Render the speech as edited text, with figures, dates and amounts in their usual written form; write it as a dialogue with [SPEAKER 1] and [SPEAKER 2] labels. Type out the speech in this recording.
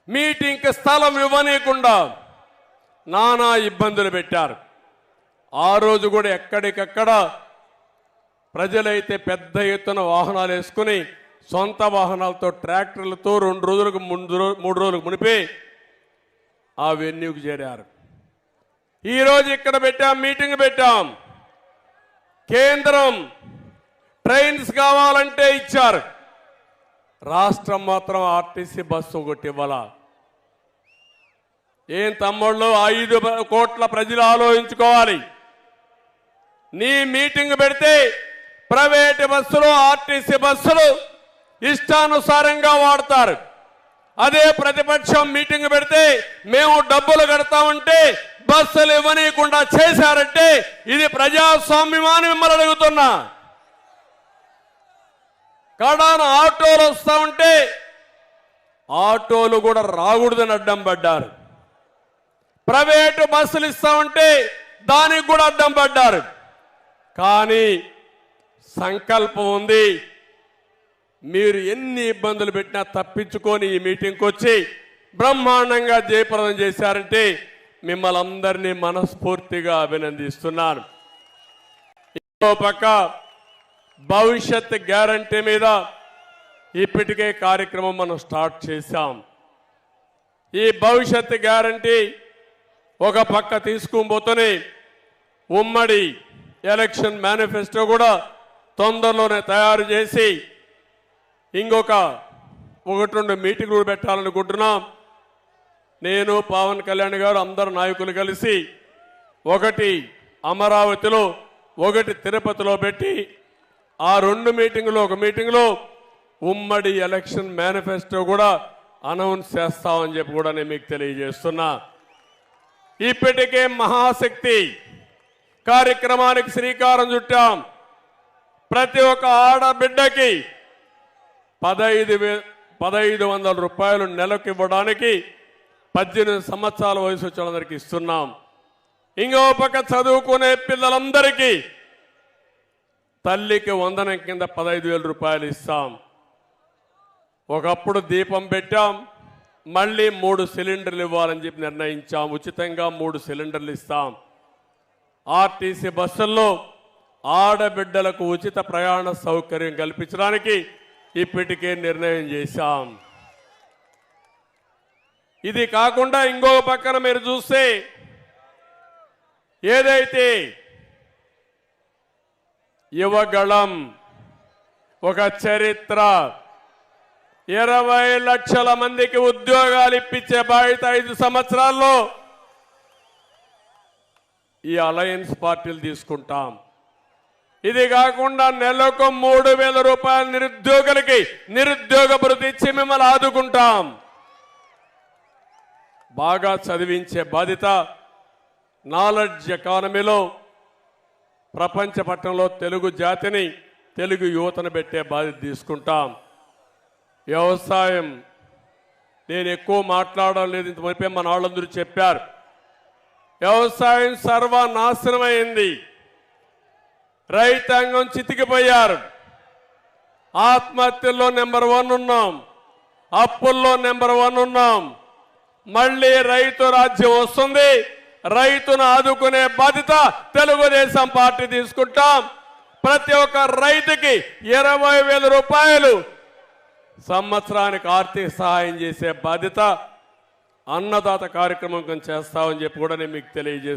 [SPEAKER 1] మీటింగ్కి స్థలం ఇవ్వనీయకుండా నానా ఇబ్బందులు పెట్టారు. ఆ రోజు కూడా ఎక్కడికక్కడ ప్రజలైతే పెద్ద ఎత్తున వాహనాలు వేసుకుని సొంత వాహనాలతో ట్రాక్టర్లతో 2 రోజులకు 3 రోజులకు మునిపే ఆ వెన్యూకి చేరారు. ఈరోజు ఇక్కడ మీటింగ్ పెట్టాం. కేంద్రం ట్రైన్స్ కావాలంటే ఇచ్చారు, రాష్ట్రం మాత్రం ఆర్టీసీ బస్సు ఒకటి ఇవ్వాల. ఏం తమ్ముళ్ళు, 5 కోట్ల ప్రజలు ఆలోచించుకోవాలి. నీ మీటింగ్ పెడితే ప్రైవేటు బస్సులు ఆర్టీసీ బస్సులు ఇష్టానుసారంగా వాడతారు. అదే ప్రతిపక్షం మీటింగ్ పెడితే మేము డబ్బులు కడతామంటే బస్సులు ఇవ్వనీయకుండా చేశారంటే ఇది ప్రజాస్వామ్యమని మిమ్మల్ని అడుగుతున్నా. కడాన ఆటోలు వస్తా ఉంటే ఆటోలు కూడా రాకూడదని అడ్డం పడ్డారు. ప్రైవేటు బస్సులు ఇస్తా ఉంటే దానికి కూడా అడ్డం పడ్డారు. కానీ సంకల్పం ఉంది. మీరు ఎన్ని ఇబ్బందులు పెట్టినా తప్పించుకొని ఈ మీటింగ్కి వచ్చి బ్రహ్మాండంగా జయప్రదం చేశారంటే మిమ్మల్ని అందరినీ మనస్ఫూర్తిగా అభినందిస్తున్నాను. ఇంకో పక్క భవిష్యత్ గ్యారంటీ మీద ఇప్పటికే కార్యక్రమం మనం స్టార్ట్ చేశాం. ఈ భవిష్యత్ గ్యారంటీ ఒక పక్క తీసుకుపోతూనే ఉమ్మడి ఎలక్షన్ మేనిఫెస్టో కూడా తొందరలోనే తయారు చేసి ఇంకొక 1-2 మీటింగులు పెట్టాలనుకుంటున్నాం. నేను పవన్ కళ్యాణ్ గారు అందరు నాయకులు కలిసి ఒకటి అమరావతిలో ఒకటి తిరుపతిలో పెట్టి ఆ 2 మీటింగులు ఒక మీటింగులో ఉమ్మడి ఎలక్షన్ మేనిఫెస్టో కూడా అనౌన్స్ చేస్తామని చెప్పి కూడా నేను మీకు తెలియజేస్తున్నా. ఇప్పటికే మహాశక్తి కార్యక్రమానికి శ్రీకారం చుట్టాం. ప్రతి ఒక్క ఆడబిడ్డకి 1500 రూపాయలు నెలకు ఇవ్వడానికి 18 సంవత్సరాల వయసు వచ్చిన వాళ్ళందరికీ ఇస్తున్నాం. ఇంకో పక్క చదువుకునే పిల్లలందరికీ తల్లికి వందనం కింద 15,000 రూపాయలు ఇస్తాం. ఒకప్పుడు దీపం పెట్టాం, మళ్ళీ 3 సిలిండర్లు ఇవ్వాలని చెప్పి నిర్ణయించాం. ఉచితంగా 3 సిలిండర్లు ఇస్తాం. ఆర్టీసీ బస్సుల్లో ఆడబిడ్డలకు ఉచిత ప్రయాణ సౌకర్యం కల్పించడానికి ఇప్పటికే నిర్ణయం చేశాం. ఇది కాకుండా ఇంకో పక్కన మీరు చూస్తే ఏదైతే యువగళం ఒక చరిత్ర 20 లక్షల మందికి ఉద్యోగాలు ఇప్పించే బాధ్యత 5 సంవత్సరాల్లో ఈ అలయన్స్ పార్టీలు తీసుకుంటాం. ఇది కాకుండా నెలకు 3,000 రూపాయలు నిరుద్యోగులకి నిరుద్యోగ భృతి ఇచ్చి మిమ్మల్ని ఆదుకుంటాం. బాగా చదివించే బాధ్యత నాలెడ్జ్ ఎకానమీలో ప్రపంచ పట్టణంలో తెలుగు జాతిని తెలుగు యువతను పెట్టే బాధ్యత తీసుకుంటాం. వ్యవసాయం నేను ఎక్కువ మాట్లాడడం లేదు, ఇంత మునిపే మన వాళ్ళందరూ చెప్పారు. వ్యవసాయం సర్వనాశనమైంది. రైతాంగం చితికిపోయారు. ఆత్మహత్యల్లో నెంబర్ 1 ఉన్నాం, అప్పుల్లో నెంబర్ 1 ఉన్నాం. మళ్ళీ రైతు రాజ్యం వస్తుంది. రైతును ఆదుకునే బాధ్యత తెలుగుదేశం పార్టీ తీసుకుంటాం. ప్రతి ఒక్క రైతుకి 20,000 రూపాయలు సంవత్సరానికి ఆర్థిక సహాయం చేసే బాధ్యత అన్నదాత కార్యక్రమం చేస్తామని చెప్పి కూడా నేను మీకు తెలియజేస్తున్నాను.